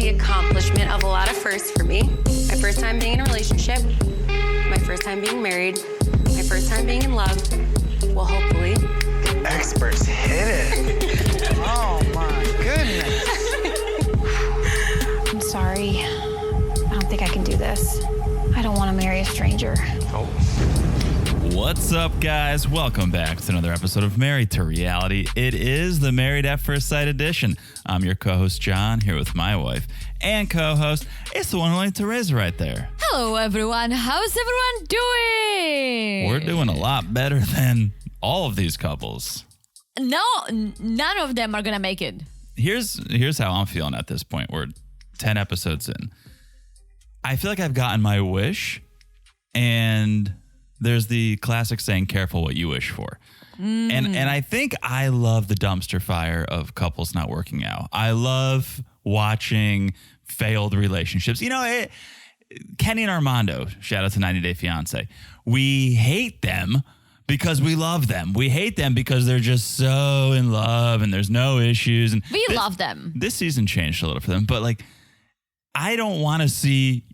the accomplishment of a lot of firsts for me. My first time being in a relationship, my first time being married, my first time being in love. Well, hopefully. Experts hit it. Oh my goodness. I'm sorry. I don't think I can do this. I don't want to marry a stranger. Oh. What's up, guys? Welcome back to another episode of Married to Reality. It is the Married at First Sight edition. I'm your co-host, John, here with my wife and co-host. It's the one and only Teresa right there. Hello, everyone. How's everyone doing? We're doing a lot better than all of these couples. No, none of them are going to make it. Here's how I'm feeling at this point. We're 10 episodes in. I feel like I've gotten my wish, and there's the classic saying, careful what you wish for. And I think I love the dumpster fire of couples not working out. I love watching failed relationships. You know, Kenny and Armando, shout out to 90 Day Fiancé. We hate them because we love them. We hate them because they're just so in love and there's no issues. And We love them. This season changed a little for them, but like, I don't want to see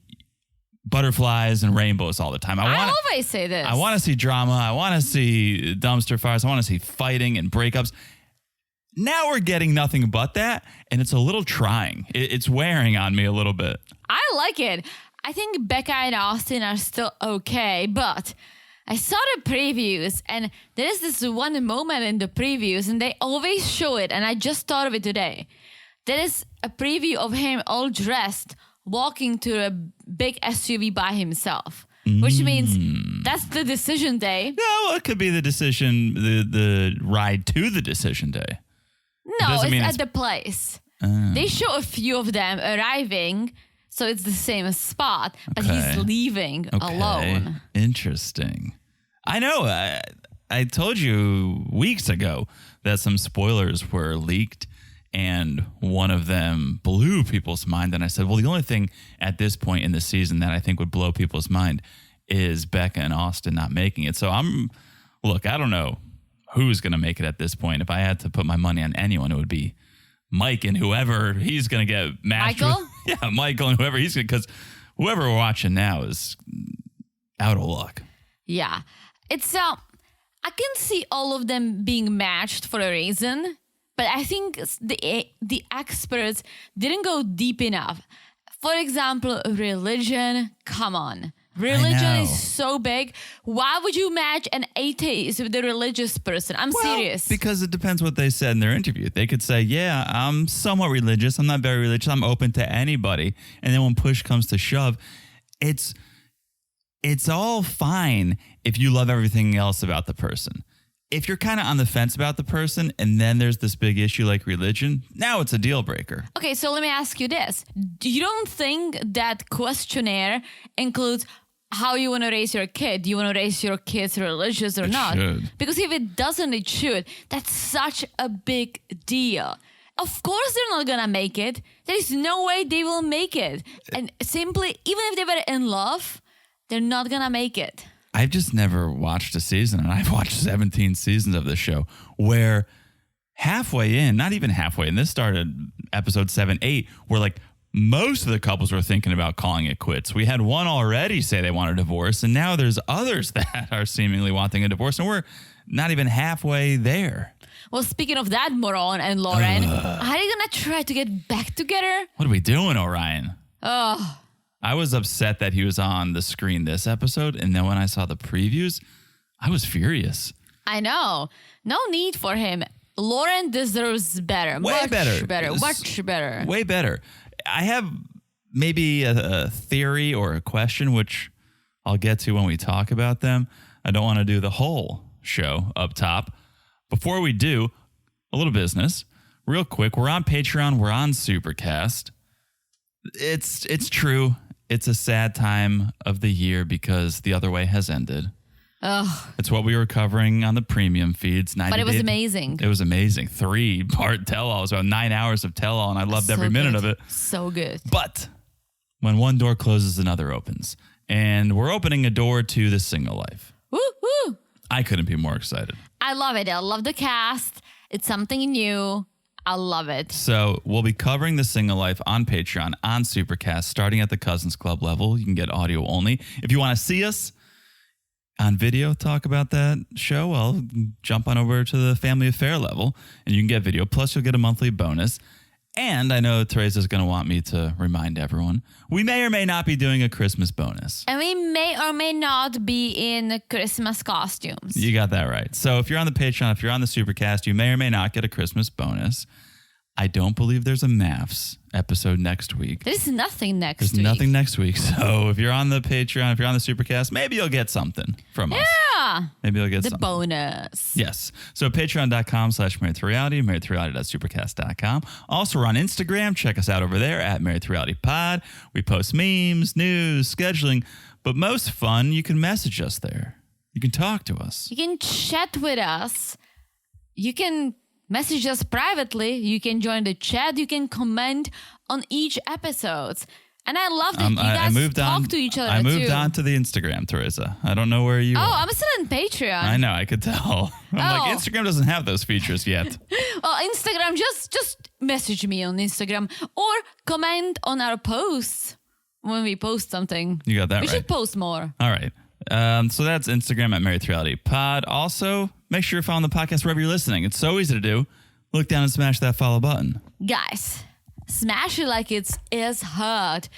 butterflies and rainbows all the time. I always say this. I want to see drama. I want to see dumpster fires. I want to see fighting and breakups. Now we're getting nothing but that, and it's a little trying. It's wearing on me a little bit. I like it. I think Becca and Austin are still okay, but I saw the previews, and there is this one moment in the previews, and they always show it, and I just thought of it today. There is a preview of him all dressed, walking to a big SUV by himself, which means that's the decision day. No, well, it could be the decision, the ride to the decision day. No, it's at the place. They show a few of them arriving, so it's the same spot, but he's leaving alone. Interesting. I know. I told you weeks ago that some spoilers were leaked, and one of them blew people's mind. And I said, well, the only thing at this point in the season that I think would blow people's mind is Becca and Austin not making it. So I don't know who's going to make it at this point. If I had to put my money on anyone, it would be Mike and whoever he's going to get matched Michael? with. Yeah, Michael and whoever he's going to, because whoever we're watching now is out of luck. Yeah. It's, I can see all of them being matched for a reason. But I think the experts didn't go deep enough. For example, religion, come on. Religion is so big. Why would you match an atheist with a religious person? I'm serious. Because it depends what they said in their interview. They could say, yeah, I'm somewhat religious. I'm not very religious. I'm open to anybody. And then when push comes to shove, it's all fine if you love everything else about the person. If you're kind of on the fence about the person and then there's this big issue like religion, now it's a deal breaker. Okay, so let me ask you this. You don't think that questionnaire includes how you want to raise your kid? Do you want to raise your kids religious or not? Should. Because if it doesn't, it should. That's such a big deal. Of course they're not going to make it. There's no way they will make it. And simply, even if they were in love, they're not going to make it. I've just never watched a season, and I've watched 17 seasons of this show, where halfway in, not even halfway in, this started episode 7, 8, where like most of the couples were thinking about calling it quits. We had one already say they want a divorce, and now there's others that are seemingly wanting a divorce, and we're not even halfway there. Well, speaking of that, Moron and Lauren, are they going to try to get back together? What are we doing, Orion? Oh, I was upset that he was on the screen this episode, and then when I saw the previews, I was furious. I know. No need for him. Lauren deserves better. Way better. Much better. Way better. I have maybe a theory or a question, which I'll get to when we talk about them. I don't want to do the whole show up top. Before we do, a little business. Real quick, we're on Patreon. We're on Supercast. It's true. It's a sad time of the year because The Other Way has ended. Ugh. It's what we were covering on the premium feeds. But it was amazing. It was amazing. 3-part tell-all. It was about 9 hours of tell-all, and I loved every minute of it. So good. But when one door closes, another opens. And we're opening a door to the single life. Woo, woo. I couldn't be more excited. I love it. I love the cast. It's something new. I love it. So we'll be covering The Single Life on Patreon, on Supercast, starting at the Cousins Club level. You can get audio only. If you want to see us on video talk about that show, well, jump on over to the Family Affair level and you can get video. Plus, you'll get a monthly bonus. And I know Teresa's going to want me to remind everyone, we may or may not be doing a Christmas bonus. And we may or may not be in Christmas costumes. You got that right. So if you're on the Patreon, if you're on the Supercast, you may or may not get a Christmas bonus. I don't believe there's a MAFS episode next week. There's nothing next week. There's nothing next week. So if you're on the Patreon, if you're on the Supercast, maybe you'll get something from us. Yeah. Maybe you'll get the something. bonus. Yes. So patreon.com/marriedtoreality, marriedtoreality.supercast.com. Also, we're on Instagram. Check us out over there at Married to Reality Pod. We post memes, news, scheduling, but most fun, you can message us there. You can talk to us. You can chat with us. You can message us privately. You can join the chat. You can comment on each episode. And I love that you guys talk to each other I moved too. on to the Instagram, Teresa. I don't know where you are. I'm still on Patreon. I know, I could tell. I'm like, Instagram doesn't have those features yet. Well, Instagram, just message me on Instagram or comment on our posts when we post something. You got that we right. We should post more. All right. So that's Instagram at Married to Reality Pod. Also, make sure you're following the podcast wherever you're listening. It's so easy to do. Look down and smash that follow button. Guys, smash it like it is hot.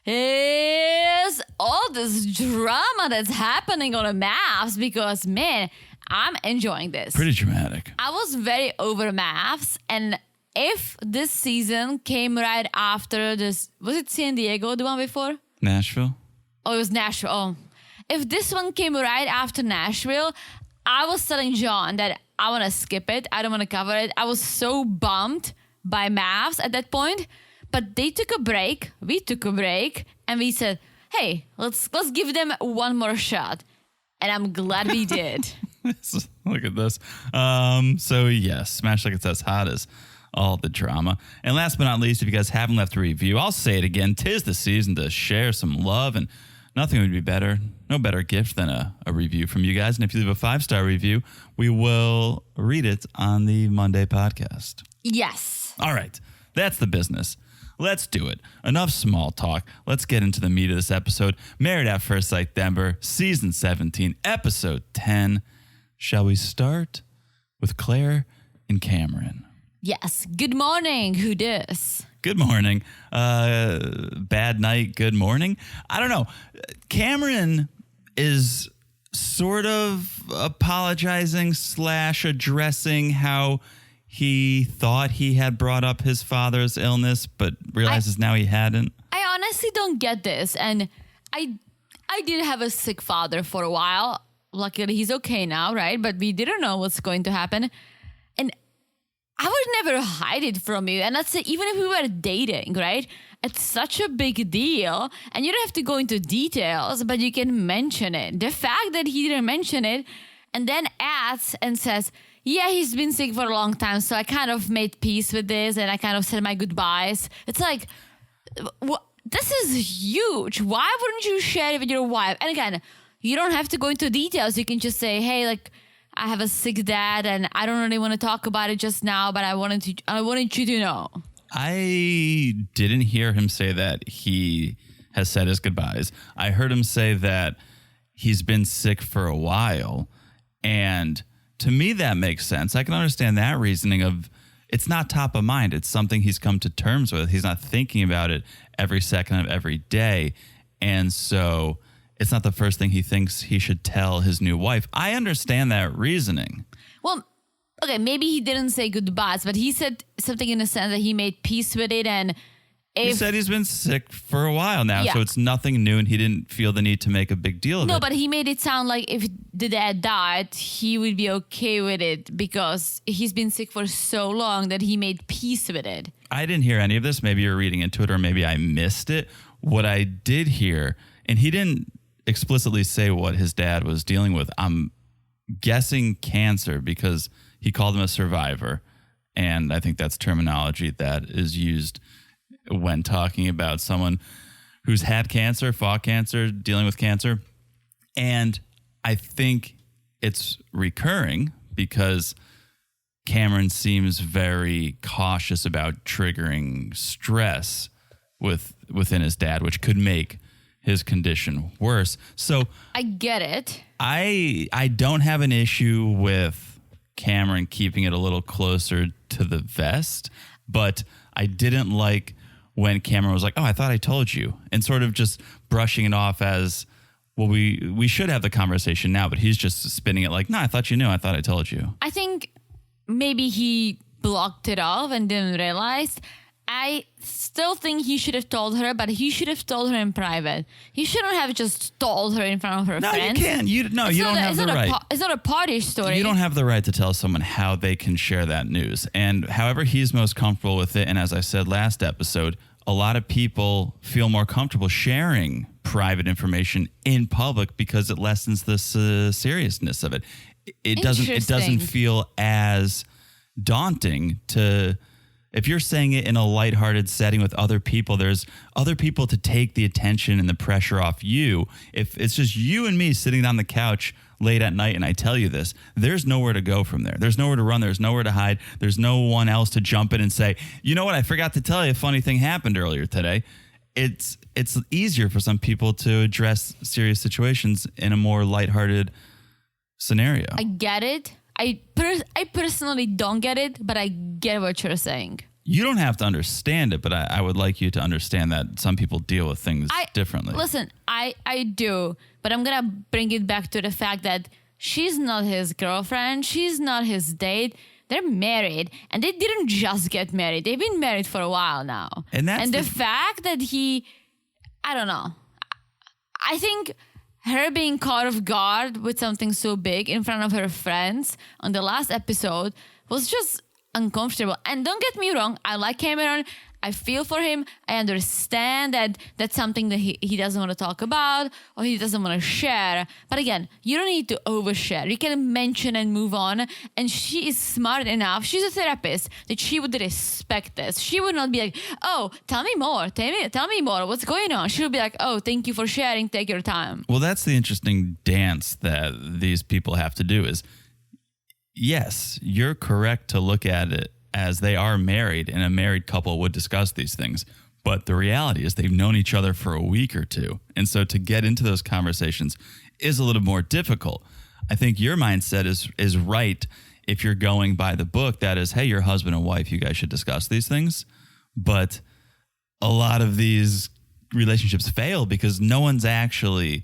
Is all this drama that's happening on the MAFS because, man, I'm enjoying this. Pretty dramatic. I was very over MAFS, and if this season came right after this, was it San Diego, the one before? Nashville? Oh, it was Nashville. Oh. If this one came right after Nashville, I was telling John that I want to skip it. I don't want to cover it. I was so bummed by MAFS at that point. But they took a break. We took a break. And we said, hey, let's give them one more shot. And I'm glad we did. Look at this. So, yes, smash like it's as hot as all the drama. And last but not least, if you guys haven't left a review, I'll say it again. 'Tis the season to share some love, and nothing would be better. No better gift than a review from you guys. And if you leave a 5-star review, we will read it on the Monday podcast. Yes. All right. That's the business. Let's do it. Enough small talk. Let's get into the meat of this episode. Married at First Sight Denver, Season 17, Episode 10. Shall we start with Claire and Cameron? Yes. Good morning. Who dis? Good morning. Bad night, good morning. I don't know. Cameron is sort of apologizing / addressing how he thought he had brought up his father's illness, but realizes now he hadn't. I honestly don't get this. And I did have a sick father for a while. Luckily, he's okay now, right? But we didn't know what's going to happen. And I would never hide it from you. And let's say, even if we were dating, right? It's such a big deal. And you don't have to go into details, but you can mention it. The fact that he didn't mention it and then adds and says, yeah, he's been sick for a long time, so I kind of made peace with this and I kind of said my goodbyes. It's like, this is huge. Why wouldn't you share it with your wife? And again, you don't have to go into details. You can just say, hey, like, I have a sick dad and I don't really want to talk about it just now, but I wanted you to know. I didn't hear him say that he has said his goodbyes. I heard him say that he's been sick for a while, and to me, that makes sense. I can understand that reasoning of it's not top of mind. It's something he's come to terms with. He's not thinking about it every second of every day. And so it's not the first thing he thinks he should tell his new wife. I understand that reasoning. Well, okay, maybe he didn't say goodbyes, but he said something in the sense that he made peace with it. And he said he's been sick for a while now, yeah. So it's nothing new, and he didn't feel the need to make a big deal of it. No, but he made it sound like if the dad died, he would be okay with it because he's been sick for so long that he made peace with it. I didn't hear any of this. Maybe you're reading into it, or maybe I missed it. What I did hear, and he didn't explicitly say what his dad was dealing with. I'm guessing cancer because he called him a survivor. And I think that's terminology that is used when talking about someone who's had cancer, fought cancer, dealing with cancer. And I think it's recurring because Cameron seems very cautious about triggering stress within his dad, which could make his condition worse. So I get it. I don't have an issue with Cameron keeping it a little closer to the vest, but I didn't like when Cameron was like, "Oh, I thought I told you," and sort of just brushing it off as, well, we should have the conversation now, but he's just spinning it like, "No, I thought you knew. I thought I told you." I think maybe he blocked it off and didn't realize. I still think he should have told her, but he should have told her in private. He shouldn't have just told her in front of her No, friends. you can't. You don't have the right. It's not a party story. You don't have the right to tell someone how they can share that news. And however he's most comfortable with it, and as I said last episode, a lot of people feel more comfortable sharing private information in public because it lessens the seriousness of it. It doesn't feel as daunting to, if you're saying it in a lighthearted setting with other people, there's other people to take the attention and the pressure off you. If it's just you and me sitting on the couch late at night and I tell you this, there's nowhere to go from there. There's nowhere to run. There's nowhere to hide. There's no one else to jump in and say, "You know what? I forgot to tell you a funny thing happened earlier today." It's easier for some people to address serious situations in a more lighthearted scenario. I get it. I personally don't get it, but I get what you're saying. You don't have to understand it, but I would like you to understand that some people deal with things differently. Listen, I do, but I'm going to bring it back to the fact that she's not his girlfriend. She's not his date. They're married, and they didn't just get married. They've been married for a while now. And the fact that I don't know. I think her being caught off guard with something so big in front of her friends on the last episode was just uncomfortable. And don't get me wrong, I like Cameron. I feel for him. I understand that that's something that he doesn't want to talk about or he doesn't want to share. But again, you don't need to overshare. You can mention and move on. And she is smart enough. She's a therapist that she would respect this. She would not be like, "Oh, tell me more. Tell me more. What's going on?" She would be like, "Oh, thank you for sharing. Take your time." Well, that's the interesting dance that these people have to do is, yes, you're correct to look at it as they are married and a married couple would discuss these things. But the reality is they've known each other for a week or two. And so to get into those conversations is a little more difficult. I think your mindset is right if you're going by the book. That is, hey, you're husband and wife, you guys should discuss these things. But a lot of these relationships fail because no one's actually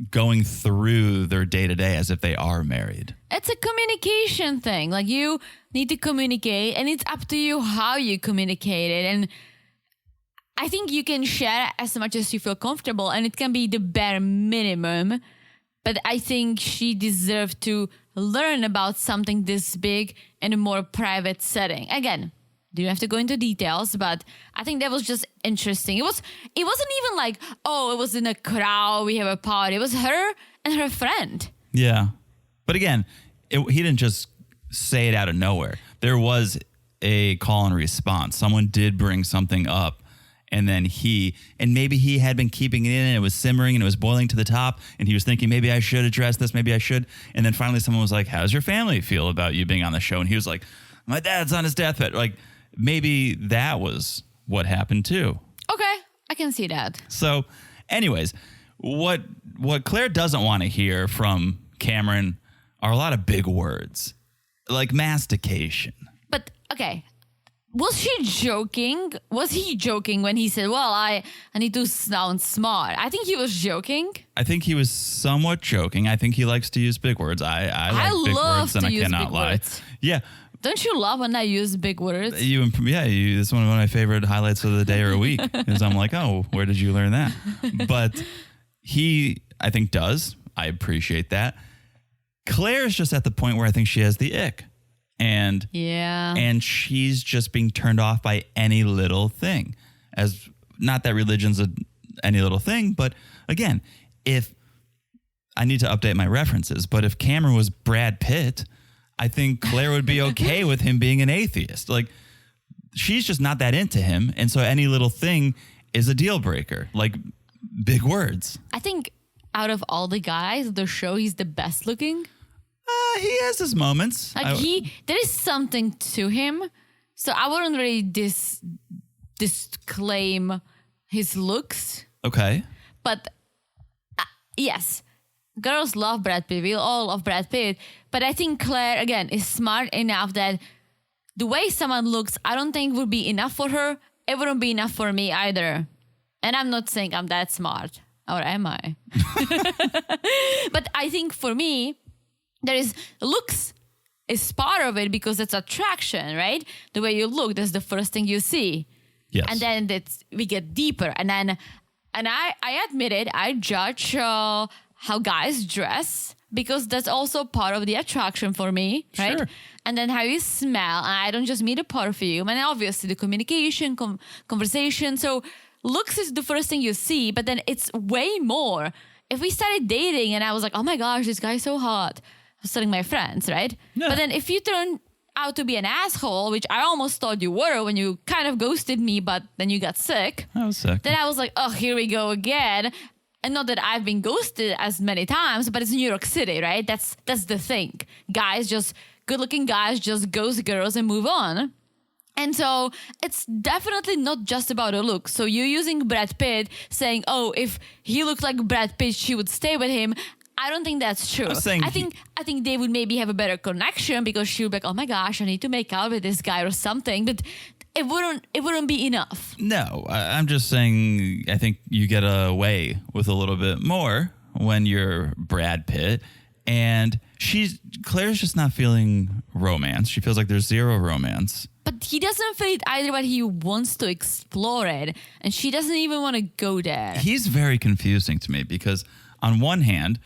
going through their day-to-day as if they are married. It's a communication thing. Like, you need to communicate, and it's up to you how you communicate it. And I think you can share as much as you feel comfortable, and it can be the bare minimum. But I think she deserved to learn about something this big in a more private setting. Again, you have to go into details, but I think that was just interesting. It wasn't even like, oh, it was in a crowd, we have a party. It was her and her friend. Yeah. He didn't just say it out of nowhere. There was a call and response. Someone did bring something up, and then maybe he had been keeping it in and it was simmering and it was boiling to the top, and he was thinking, maybe I should address this, maybe I should. And then finally someone was like, "How's your family feel about you being on the show?" And he was like, "My dad's on his deathbed." Like, maybe that was what happened too. Okay, I can see that. So anyways, what Claire doesn't want to hear from Cameron are a lot of big words, like mastication. But, okay, was she joking? Was he joking when he said, "Well, I need to sound smart"? I think he was joking. I think he was somewhat joking. I think he likes to use big words. I like big words, and I cannot lie. Words. Yeah. Don't you love when I use big words? It's one of my favorite highlights of the day or a week. Is I'm like, oh, where did you learn that? But he, I think, does. I appreciate that. Claire's just at the point where I think she has the ick. And she's just being turned off by any little thing. As not that religion's any little thing, but again, if I need to update my references, but if Cameron was Brad Pitt, I think Claire would be okay with him being an atheist. Like, she's just not that into him, and so any little thing is a deal breaker. Like, big words. I think out of all the guys, the show, he's the best looking. He has his moments. Like there is something to him. So I wouldn't really disclaim his looks. Okay. But yes, girls love Brad Pitt. We all love Brad Pitt. But I think Claire, again, is smart enough that the way someone looks, I don't think would be enough for her. It wouldn't be enough for me either. And I'm not saying I'm that smart. Or am I? But I think for me, there is looks is part of it because it's attraction, right? The way you look, that's the first thing you see. Yes. And then we get deeper. And I admit it, I judge how guys dress because that's also part of the attraction for me, right? Sure. And then how you smell. And I don't just mean the perfume. And obviously the communication, conversation. So looks is the first thing you see, but then it's way more. If we started dating and I was like, oh my gosh, this guy's so hot. I was telling my friends, right? Yeah. But then if you turn out to be an asshole, which I almost thought you were when you kind of ghosted me, but then you got sick. I was sick. Then I was like, oh, here we go again. And not that I've been ghosted as many times, but it's New York City, right? That's the thing. Good-looking guys just ghost girls and move on. And so it's definitely not just about a look. So you're using Brad Pitt saying, oh, if he looked like Brad Pitt, she would stay with him. I don't think that's true. I think they would maybe have a better connection because she would be like, oh my gosh, I need to make out with this guy or something. But it wouldn't be enough. No, I'm just saying I think you get away with a little bit more when you're Brad Pitt. And Claire's just not feeling romance. She feels like there's zero romance. But he doesn't feel it either, but he wants to explore it. And she doesn't even want to go there. He's very confusing to me because on one hand,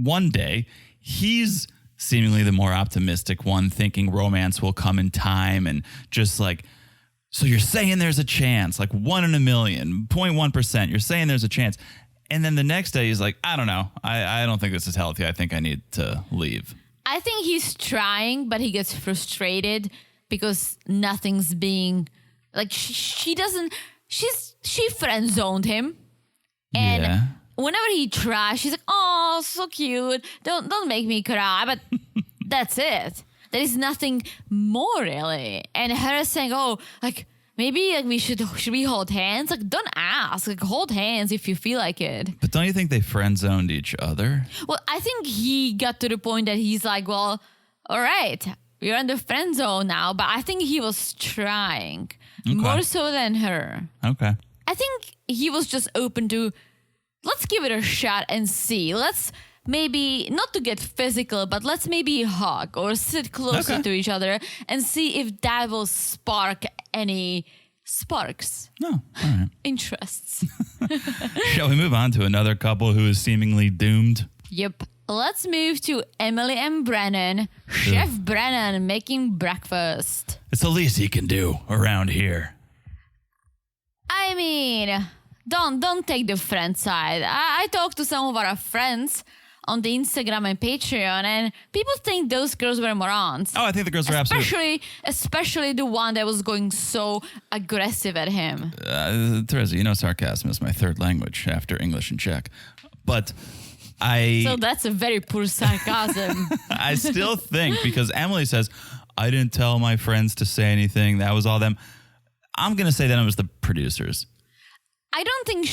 one day, he's seemingly the more optimistic one, thinking romance will come in time and just like, so you're saying there's a chance, like 1 in a million, 0.1%, you're saying there's a chance. And then the next day he's like, I don't know. I don't think this is healthy. I think I need to leave. I think he's trying, but he gets frustrated because nothing's being like she friend zoned him. And yeah. Whenever he tries, she's like, oh, so cute. Don't make me cry. But that's it. There is nothing more really. And her saying, oh, like maybe like should we hold hands? Like don't ask. Like hold hands if you feel like it. But don't you think they friend zoned each other? Well, I think he got to the point that he's like, well, all right, you're in the friend zone now. But I think he was trying more so than her. Okay. I think he was just open to, let's give it a shot and see. Let's maybe, not to get physical, but let's maybe hug or sit closer to each other and see if that will spark any sparks. No, all right. Interests. Shall we move on to another couple who is seemingly doomed? Yep. Let's move to Emily and Brennan. Chef Brennan making breakfast. It's the least he can do around here. I mean, don't take the friend side. I talked to some of our friends on the Instagram and Patreon, and people think those girls were morons. Oh, I think the girls were Especially the one that was going so aggressive at him. Teresa, you know sarcasm is my third language after English and Czech. But So that's a very poor sarcasm. I still think, because Emily says, I didn't tell my friends to say anything. That was all them. I'm going to say that it was the producers. I don't think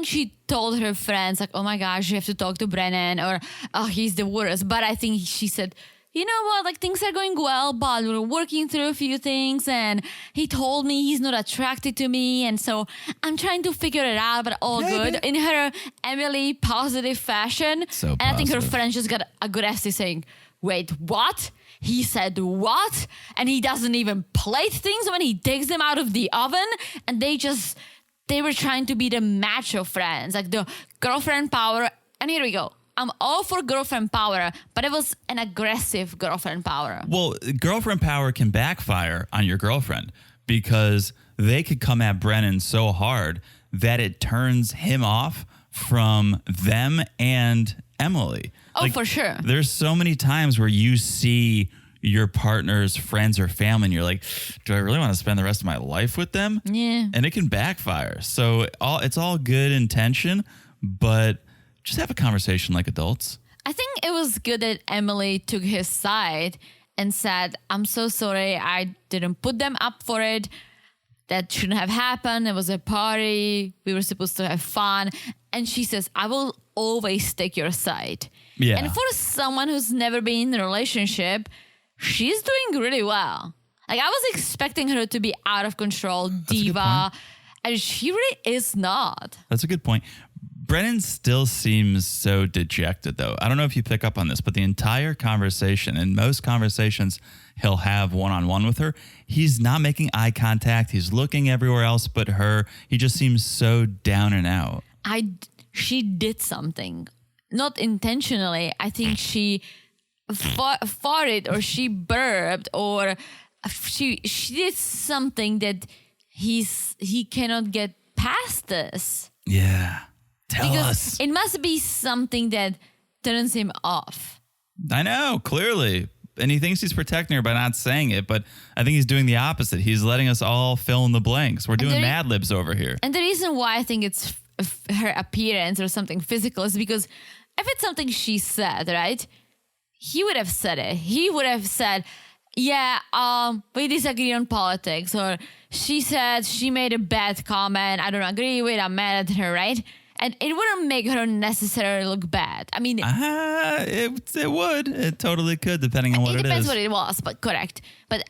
she told her friends like, oh my gosh, you have to talk to Brennan, or oh, he's the worst. But I think she said, you know what, like things are going well, but we're working through a few things, and he told me he's not attracted to me, and so I'm trying to figure it out, but all good in her Emily positive fashion. So and I think her positive. friends just got aggressive saying, wait, what? He said what? And he doesn't even plate things when he takes them out of the oven, and they were trying to be the macho friends, like the girlfriend power. And here we go. I'm all for girlfriend power, but it was an aggressive girlfriend power. Well, girlfriend power can backfire on your girlfriend because they could come at Brennan so hard that it turns him off from them and Emily. Oh, for sure. There's so many times where you see your partner's friends or family and you're like, do I really want to spend the rest of my life with them? Yeah. And it can backfire. So it's all good intention, but just have a conversation like adults. I think it was good that Emily took his side and said, I'm so sorry, I didn't put them up for it. That shouldn't have happened. It was a party. We were supposed to have fun. And she says, I will always take your side. Yeah. And for someone who's never been in a relationship, she's doing really well. Like, I was expecting her to be out of control, diva, and she really is not. That's a good point. Brennan still seems so dejected, though. I don't know if you pick up on this, but the entire conversation, and most conversations he'll have one-on-one with her, he's not making eye contact. He's looking everywhere else but her. He just seems so down and out. She did something, not intentionally. I think she farted or she burped or she did something that he cannot get past this. Yeah. Tell us. It must be something that turns him off. I know, clearly. And he thinks he's protecting her by not saying it, but I think he's doing the opposite. He's letting us all fill in the blanks. We're doing Mad Libs over here. And the reason why I think it's her appearance or something physical is because if it's something she said, right, he would have said it. He would have said, yeah, we disagree on politics, or she said she made a bad comment. I don't agree with it. I'm mad at her, right? And it wouldn't make her necessarily look bad. I mean, it would. It totally could, depending on what it is. It depends what it was, but correct. But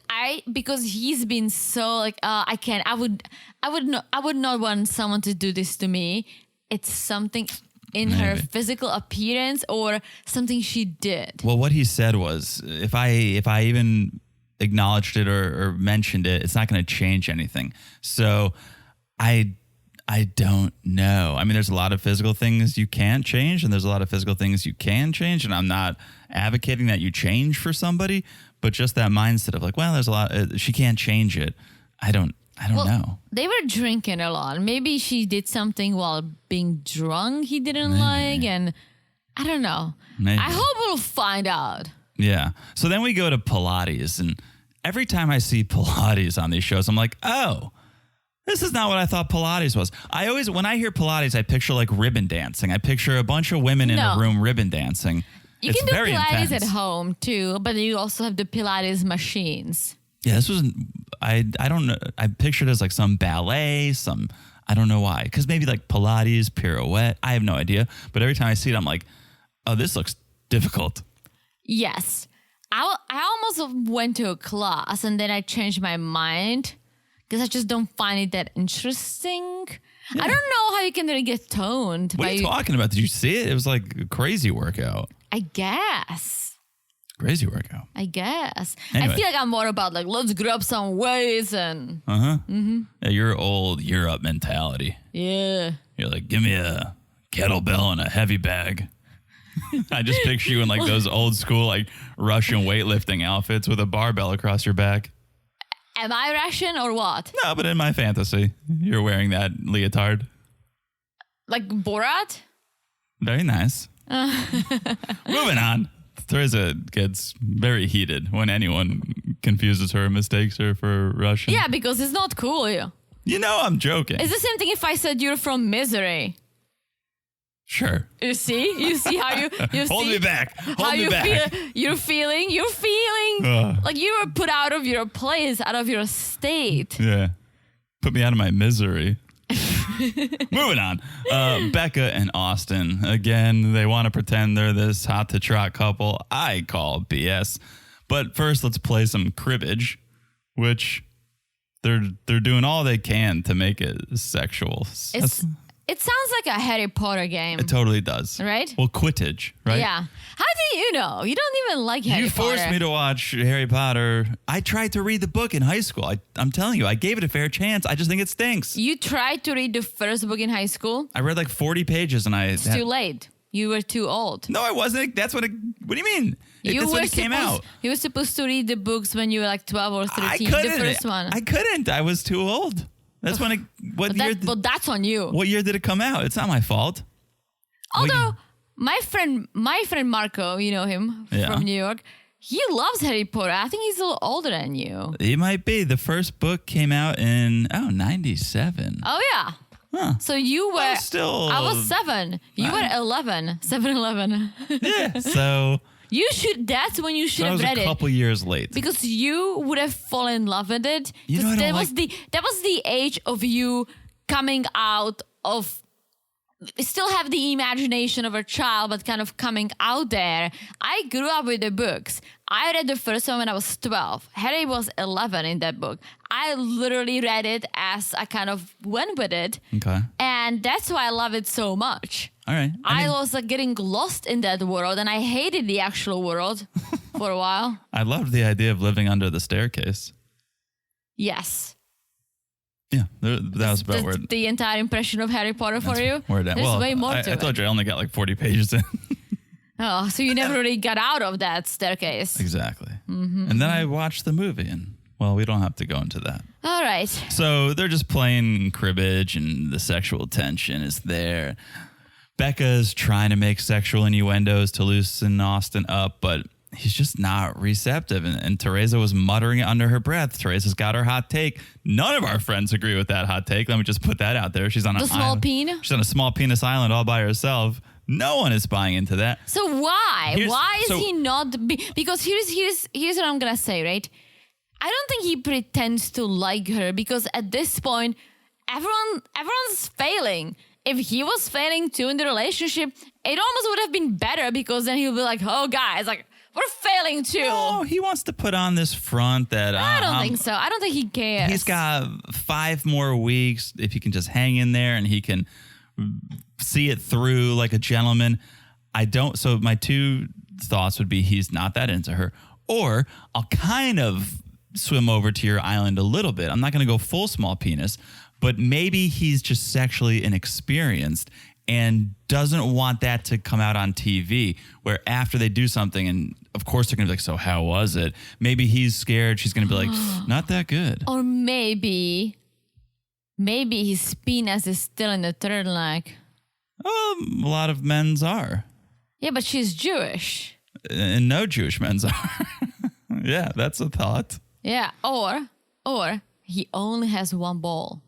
because he's been so like, I would not want someone to do this to me. It's something in her physical appearance or something she did. Well, what he said was, if I even acknowledged it or mentioned it, it's not going to change anything. So I don't know. I mean, there's a lot of physical things you can't change, and there's a lot of physical things you can change. And I'm not advocating that you change for somebody, but just that mindset of like, well, there's a lot. She can't change it. I don't know. They were drinking a lot. Maybe she did something while being drunk he didn't like, and I don't know. Maybe. I hope we'll find out. Yeah. So then we go to Pilates, and every time I see Pilates on these shows, I'm like, oh. This is not what I thought Pilates was. When I hear Pilates, I picture like ribbon dancing. I picture a bunch of women in a room ribbon dancing. You can do Pilates at home too, but you also have the Pilates machines. Yeah, this wasn't, I don't know. I pictured it as like some ballet, I don't know why. Because maybe like Pilates, pirouette. I have no idea. But every time I see it, I'm like, oh, this looks difficult. Yes. I almost went to a class and then I changed my mind. Because I just don't find it that interesting. Yeah. I don't know how you can really get toned. What are you talking about? Did you see it? It was like a crazy workout. I guess. Crazy workout. I guess. Anyway. I feel like I'm more about like, let's grab some weights and... Uh-huh. Mm-hmm. Yeah, your old Europe mentality. Yeah. You're like, give me a kettlebell and a heavy bag. I just picture you in like those old school like Russian weightlifting outfits with a barbell across your back. Am I Russian or what? No, but in my fantasy, you're wearing that leotard. Like Borat? Very nice. Moving on. Teresa gets very heated when anyone confuses her and mistakes her for Russian. Yeah, because it's not cool. You know I'm joking. It's the same thing if I said you're from Misery. Sure. You see how you Hold me back. Hold me back. You're feeling like you were put out of your place, out of your state. Yeah. Put me out of my misery. Moving on. Becca and Austin. Again, they want to pretend they're this hot to trot couple. I call BS. But first, let's play some cribbage, which they're doing all they can to make it sexual. It sounds like a Harry Potter game. It totally does. Right? Well, Quidditch, right? Yeah. How do you know? You don't even like Harry Potter. You forced me to watch Harry Potter. I tried to read the book in high school. I'm telling you, I gave it a fair chance. I just think it stinks. You tried to read the first book in high school? I read like 40 pages and It's too late. You were too old. No, I wasn't. What do you mean? That's when it came out. You were supposed to read the books when you were like 12 or 13. I couldn't. The first one. I couldn't. I was too old. That's when it. But that's on you. What year did it come out? It's not my fault. Although my friend Marco, you know him from New York, he loves Harry Potter. I think he's a little older than you. He might be. The first book came out in 97. Oh yeah. So you were. I was 7. You were 11. 7-Eleven. Yeah. So That's when you should I have was read a it. couple years late. Because you would have fallen in love with it. You know, I don't that was the age of you coming out of. Still have the imagination of a child, but kind of coming out there. I grew up with the books. I read the first one when I was 12. Harry was 11 in that book. I literally read it as I kind of went with it. Okay. And that's why I love it so much. All right. I was like getting lost in that world, and I hated the actual world for a while. I loved the idea of living under the staircase. Yes. Yeah, that was about where the entire impression of Harry Potter for you. There's way more to it. I told you I only got like 40 pages in. Oh, so you never really got out of that staircase. Exactly. And then I watched the movie, and well, we don't have to go into that. All right. So they're just playing cribbage, and the sexual tension is there. Becca's trying to make sexual innuendos to loosen Austin up, but he's just not receptive. And Teresa was muttering it under her breath. Teresa's got her hot take. None of our friends agree with that hot take. Let me just put that out there. She's on the small island. peen? She's on a small penis island all by herself. No one is buying into that. So why? Why is he not? Because here's what I'm gonna say, right? I don't think he pretends to like her, because at this point, everyone's failing. If he was failing too in the relationship, it almost would have been better, because then he'll be like, oh guys, like, we're failing too. No, he wants to put on this front that I don't think so. I don't think he cares. He's got 5 more weeks if he can just hang in there and he can see it through like a gentleman. So my 2 thoughts would be he's not that into her, or I'll kind of swim over to your island a little bit. I'm not going to go full small penis, but maybe he's just sexually inexperienced and doesn't want that to come out on TV, where after they do something, and of course they're going to be like, so how was it? Maybe he's scared. She's going to be like, not that good. Or maybe his penis is still in the turtleneck. A lot of men's are. Yeah, but she's Jewish. And no Jewish men's are. Yeah, that's a thought. Yeah, or he only has one ball.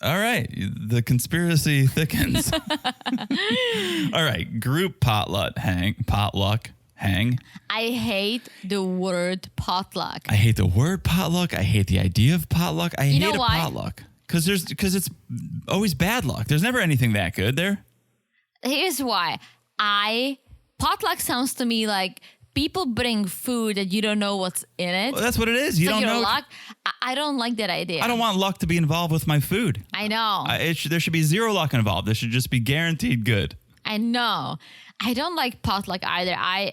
All right, the conspiracy thickens. All right, group potluck hang. I hate the word potluck. I hate the word potluck. I hate the idea of potluck. I hate a why? potluck because it's always bad luck. There's never anything that good there. Here's why. Potluck sounds to me like people bring food that you don't know what's in it. Well, that's what it is. You so don't know. Luck. I don't like that idea. I don't want luck to be involved with my food. I know. There should be 0 luck involved. There should just be guaranteed good. I know. I don't like potluck either. I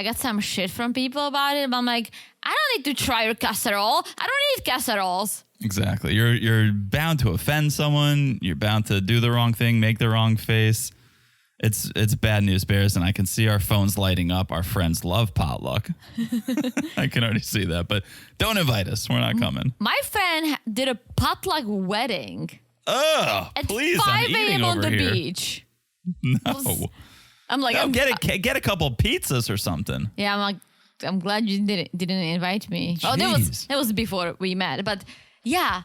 got some shit from people about it, but I'm like, I don't need to try your casserole. I don't need casseroles. Exactly. You're bound to offend someone. You're bound to do the wrong thing, make the wrong face. It's bad news bears, and I can see our phones lighting up. Our friends love potluck. I can already see that, but don't invite us. We're not coming. My friend did a potluck wedding. Oh, at please! 5 I'm eating a.m. on over the here. beach. No. I'm like, No, get a couple pizzas or something. Yeah, I'm like, I'm glad you didn't invite me. Jeez. Oh, that was before we met. But yeah,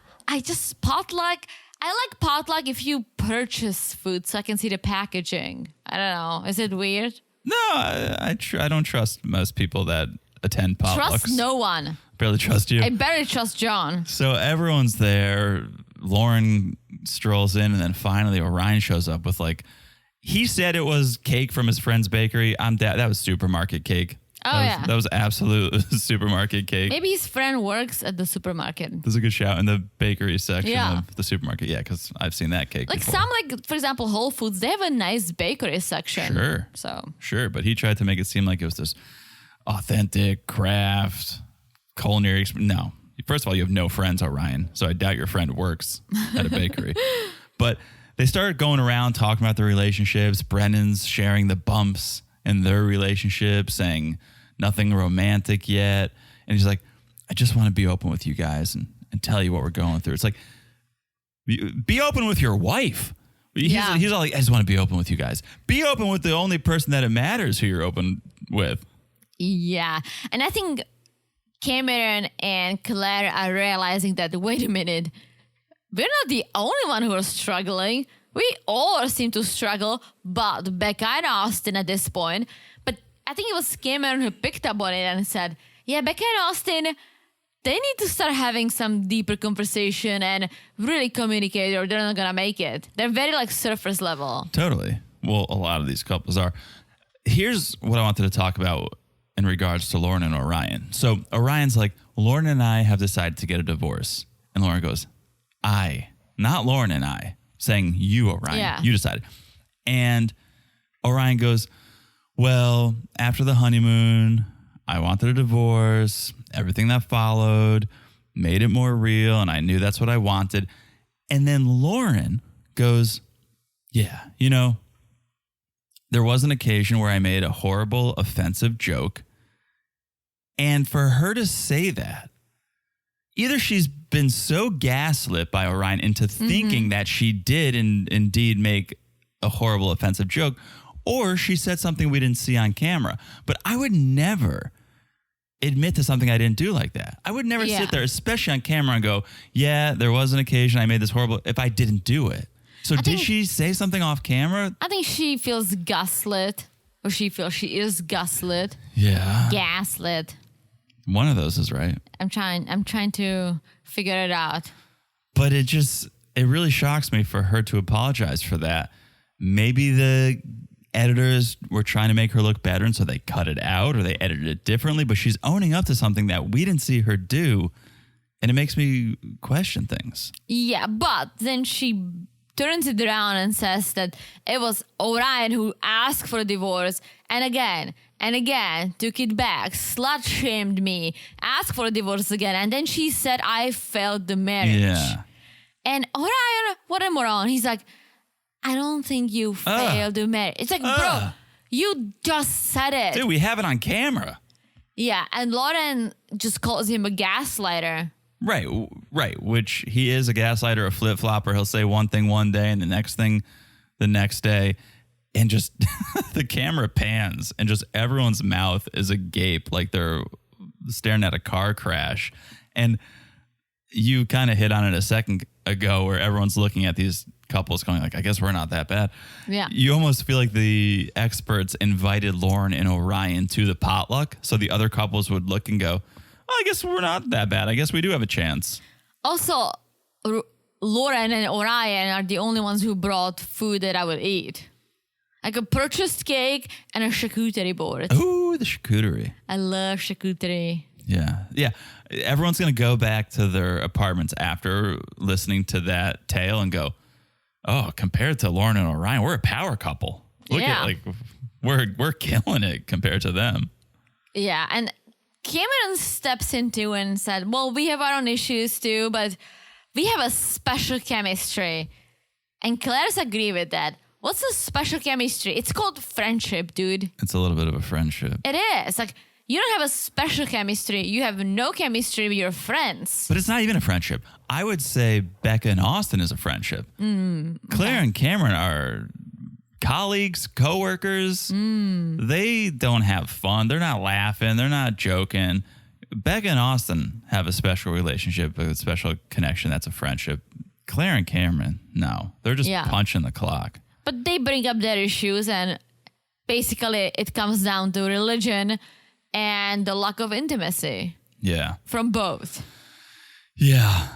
potluck. I like potluck if you purchase food so I can see the packaging. I don't know. Is it weird? No, I don't trust most people that attend potlucks. Trust no one. Barely trust you. I barely trust John. So everyone's there. Lauren strolls in, and then finally Orion shows up with he said it was cake from his friend's bakery. That was supermarket cake. Oh, That was absolute supermarket cake. Maybe his friend works at the supermarket. There's a good shout in the bakery section Yeah. of the supermarket. Yeah, because I've seen that cake before. For example, Whole Foods, they have a nice bakery section. Sure. Sure, but he tried to make it seem like it was this authentic craft culinary experience. No. First of all, you have no friends, Orion, so I doubt your friend works at a bakery. But they started going around talking about their relationships. Brennan's sharing the bumps in their relationship, saying nothing romantic yet. And he's like, I just want to be open with you guys and tell you what we're going through. It's like, be open with your wife. He's all like, I just want to be open with you guys. Be open with the only person that it matters who you're open with. Yeah. And I think Cameron and Claire are realizing that, wait a minute, we're not the only one who are struggling. We all seem to struggle, but Becca and Austin at this point. But I think it was Cameron who picked up on it and said, yeah, Becca and Austin, they need to start having some deeper conversation and really communicate or they're not going to make it. They're very like surface level. Totally. Well, a lot of these couples are. Here's what I wanted to talk about in regards to Lauren and Orion. So Orion's like, Lauren and I have decided to get a divorce. And Lauren goes, not Lauren and I, saying you, Orion, you decided. And Orion goes, well, after the honeymoon, I wanted a divorce, everything that followed made it more real, and I knew that's what I wanted. And then Lauren goes, yeah, there was an occasion where I made a horrible, offensive joke. And for her to say that, either she's been so gaslit by Orion into thinking that she did indeed make a horrible, offensive joke, or she said something we didn't see on camera. But I would never admit to something I didn't do like that. I would never sit there, especially on camera, and go, yeah, there was an occasion I made this horrible, if I didn't do it. So did she say something off camera? I think she feels gaslit, or she feels she is gaslit. Yeah. Gaslit. One of those is right. I'm trying to figure it out. But it really shocks me for her to apologize for that. Maybe the editors were trying to make her look better, and so they cut it out or they edited it differently, but she's owning up to something that we didn't see her do, and it makes me question things. Yeah, but then she turns it around and says that it was Orion who asked for a divorce, and again took it back, slut shamed me, asked for a divorce again, and then she said I failed the marriage. Yeah. And Orion, what a moron. He's like, I don't think you failed the marriage. It's like, bro, you just said it. Dude, we have it on camera. Yeah, and Lauren just calls him a gaslighter. Right. Which he is a gaslighter, a flip-flopper. He'll say one thing one day and the next thing the next day. And just the camera pans and just everyone's mouth is agape like they're staring at a car crash. And you kind of hit on it a second ago where everyone's looking at these couples going like, I guess we're not that bad. Yeah. You almost feel like the experts invited Lauren and Orion to the potluck so the other couples would look and go, I guess we're not that bad. I guess we do have a chance. Also, Lauren and Orion are the only ones who brought food that I would eat. Like a purchased cake and a charcuterie board. Ooh, the charcuterie. I love charcuterie. Yeah. Everyone's going to go back to their apartments after listening to that tale and go, oh, compared to Lauren and Orion, we're a power couple. Look at we're killing it compared to them. Yeah, and Cameron steps into and said, well, we have our own issues too, but we have a special chemistry. And Claire's agree with that. What's a special chemistry? It's called friendship, dude. It's a little bit of a friendship. It is. Like, you don't have a special chemistry. You have no chemistry with your friends. But it's not even a friendship. I would say Becca and Austin is a friendship. Claire and Cameron are colleagues, coworkers. They don't have fun. They're not laughing. They're not joking. Becca and Austin have a special relationship, a special connection. That's a friendship. Claire and Cameron, no. They're just punching the clock. But they bring up their issues, and basically it comes down to religion and the lack of intimacy. Yeah. From both. Yeah.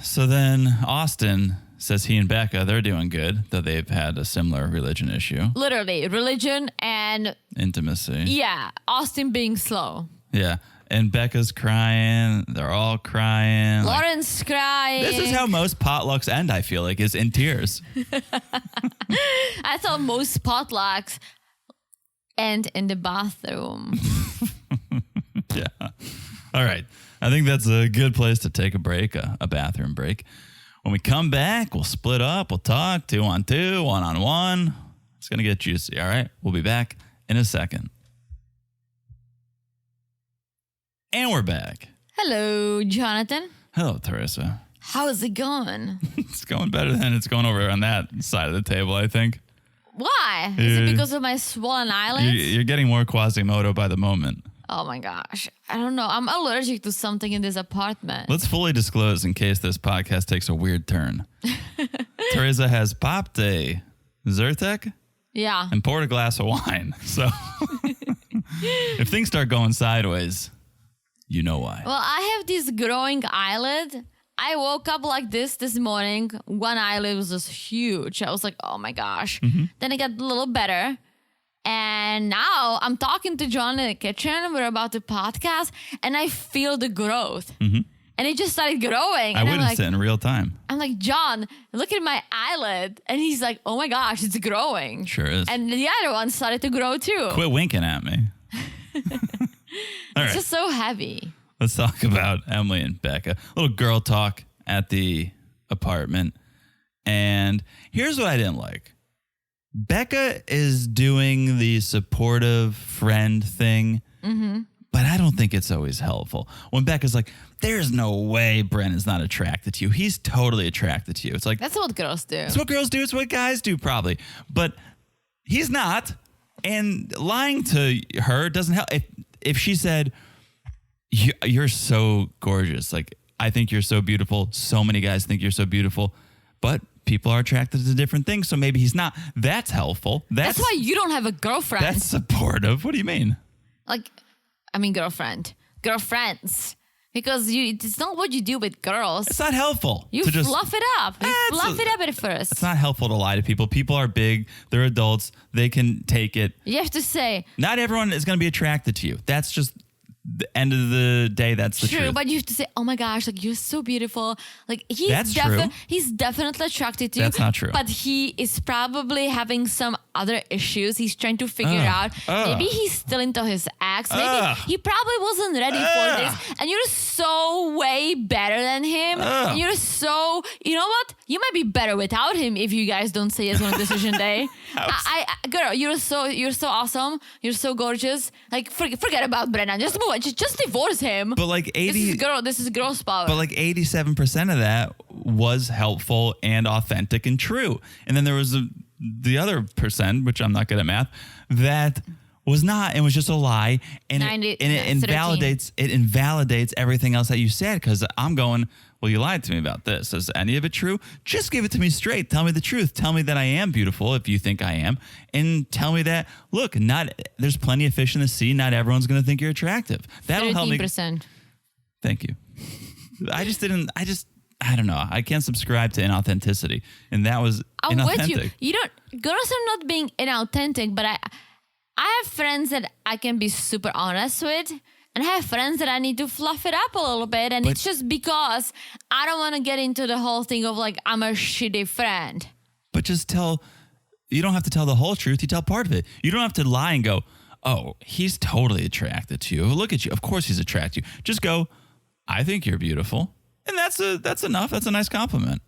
So then Austin says he and Becca, they're doing good, though they've had a similar religion issue. Literally, religion and intimacy. Yeah. Austin being slow. Yeah. And Becca's crying. They're all crying. Lauren's crying. This is how most potlucks end, I feel like, is in tears. I thought most potlucks end in the bathroom. Yeah. All right. I think that's a good place to take a break, a bathroom break. When we come back, we'll split up. We'll talk 2-on-2, 1-on-1. It's going to get juicy. All right. We'll be back in a second. And we're back. Hello, Jonathan. Hello, Teresa. How's it going? It's going better than it's going over on that side of the table, I think. Why? Is it because of my swollen eyelids? You're getting more Quasimodo by the moment. Oh my gosh. I don't know. I'm allergic to something in this apartment. Let's fully disclose in case this podcast takes a weird turn. Teresa has popped a Zyrtec Yeah. and poured a glass of wine. So if things start going sideways, you know why. Well, I have this growing eyelid. I woke up like this morning. One eyelid was just huge. I was like, oh my gosh. Then it got a little better. And now I'm talking to John in the kitchen. We're about to podcast and I feel the growth. And it just started growing. I And witnessed it in real time. I'm like, John, look at my eyelid. And he's like, oh my gosh, it's growing. Sure is. And the other one started to grow too. Quit winking at me. All right. It's just so heavy. Let's talk about Emily and Becca. A little girl talk at the apartment. And here's what I didn't like. Becca is doing the supportive friend thing, but I don't think it's always helpful. When Becca's like, there's no way Brennan's not attracted to you. He's totally attracted to you. It's like, That's what girls do. it's what girls do. It's what guys do probably. But he's not. And lying to her doesn't help. If she said, you're so gorgeous. Like, I think you're so beautiful. So many guys think you're so beautiful. But people are attracted to different things. So maybe he's not. That's helpful. That's why you don't have a girlfriend. That's supportive. What do you mean? Girlfriends. Because it's not what you do with girls. It's not helpful. You to just, fluff it up. You fluff it up at first. It's not helpful to lie to people. People are big. They're adults. They can take it. You have to say, Not everyone is going to be attracted to you. That's just the end of the day. That's the true, truth. but you have to say, oh my gosh, like you're so beautiful. Like That's true. he's definitely attracted to you. That's not true. But he is probably having some other issues. He's trying to figure out. Maybe he's still into his ex. Maybe he probably wasn't ready for this. And you're so way better than him. And you're so, you know what? You might be better without him if you guys don't say yes on decision day. Girl, you're so awesome. You're so gorgeous. Like forget about Brennan. Just move on. Just divorce him. But like This is girl's power. But like 87% of that was helpful and authentic and true. And then there was the other percent, which I'm not good at math, that was not and was just a lie. And it invalidates everything else that you said, because I'm going, well, you lied to me about this. Is any of it true? Just give it to me straight. Tell me the truth. Tell me that I am beautiful if you think I am. And tell me that, look, there's plenty of fish in the sea. Not everyone's going to think you're attractive. That'll help me. 13%. Thank you. I don't know. I can't subscribe to inauthenticity. And that was I'm inauthentic. with you. Girls are not being inauthentic, but I have friends that I can be super honest with. And I have friends that I need to fluff it up a little bit. And it's just because I don't want to get into the whole thing of like, I'm a shitty friend. But you don't have to tell the whole truth. You tell part of it. You don't have to lie and go, oh, he's totally attracted to you. Look at you. Of course he's attracted to you. Just go, I think you're beautiful. And that's enough. That's a nice compliment.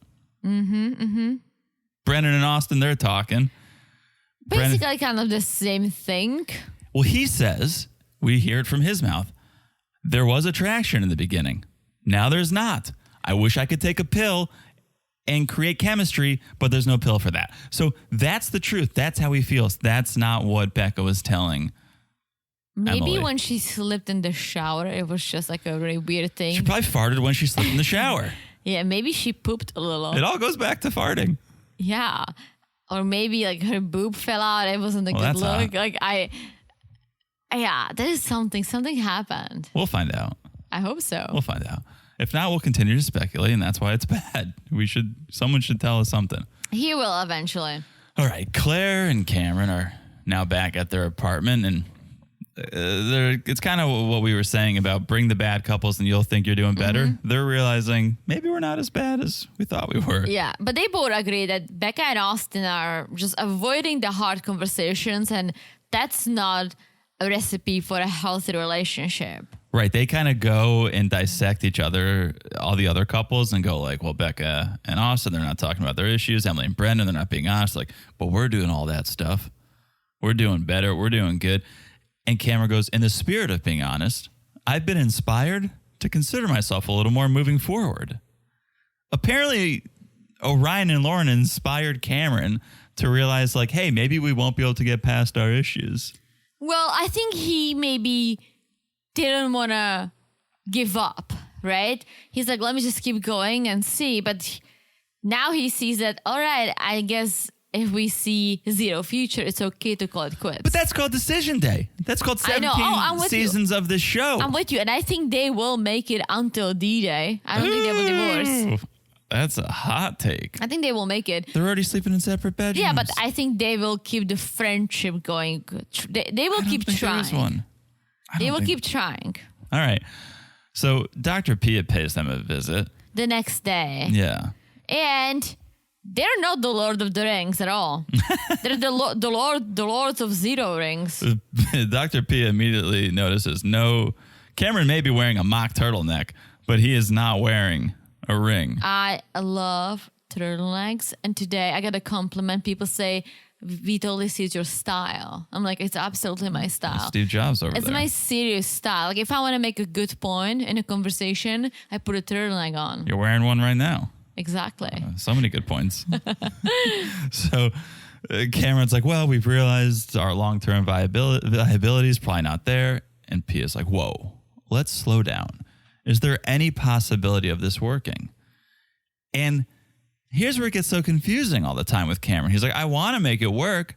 Brennan and Austin, they're talking. Basically kind of the same thing. Well, he says, we hear it from his mouth, there was attraction in the beginning. Now there's not. I wish I could take a pill and create chemistry, but there's no pill for that. So that's the truth. That's how he feels. That's not what Becca was telling Maybe Emily. when she slipped in the shower, it was just like a really weird thing. She probably farted when she slipped in the shower. Yeah, maybe she pooped a little. It all goes back to farting. Yeah. Or maybe like her boob fell out. It wasn't a good look. Hot. Yeah, there is something happened. We'll find out. I hope so. We'll find out. If not, we'll continue to speculate, and that's why it's bad. Someone should tell us something. He will eventually. All right, Claire and Cameron are now back at their apartment, and it's kind of what we were saying about bring the bad couples and you'll think you're doing better. They're realizing maybe we're not as bad as we thought we were. Yeah, but they both agree that Becca and Austin are just avoiding the hard conversations, and that's not a recipe for a healthy relationship. Right. They kind of go and dissect each other, all the other couples, and go like, well, Becca and Austin, they're not talking about their issues. Emily and Brendan, they're not being honest. Like, but we're doing all that stuff. We're doing better. We're doing good. And Cameron goes, in the spirit of being honest, I've been inspired to consider myself a little more moving forward. Apparently, Orion and Lauren inspired Cameron to realize, like, hey, maybe we won't be able to get past our issues. Well, I think he maybe didn't want to give up, right? He's like, let me just keep going and see. But now he sees that, all right, I guess if we see zero future, it's okay to call it quits. But that's called Decision Day. That's called 17 seasons of this show. I'm with you. And I think they will make it until D-Day. I don't think they will divorce. That's a hot take. I think they will make it. They're already sleeping in separate bedrooms. Yeah, but I think they will keep the friendship going. They will keep trying. They will keep trying. All right. So Dr. Pia pays them a visit. The next day. Yeah. And they're not the Lord of the Rings at all. They're the Lords of Zero Rings. Dr. Pia immediately notices, Cameron may be wearing a mock turtleneck, but he is not wearing a ring. I love turtlenecks. And today I got a compliment. People say, we totally see your style. I'm like, it's absolutely my style. Steve Jobs over there. It's my serious style. Like if I want to make a good point in a conversation, I put a turtleneck on. You're wearing one right now. Exactly. So many good points. So Cameron's like, well, we've realized our long-term viability is probably not there. And Pia's like, whoa, let's slow down. Is there any possibility of this working? And here's where it gets so confusing all the time with Cameron. He's like, I want to make it work,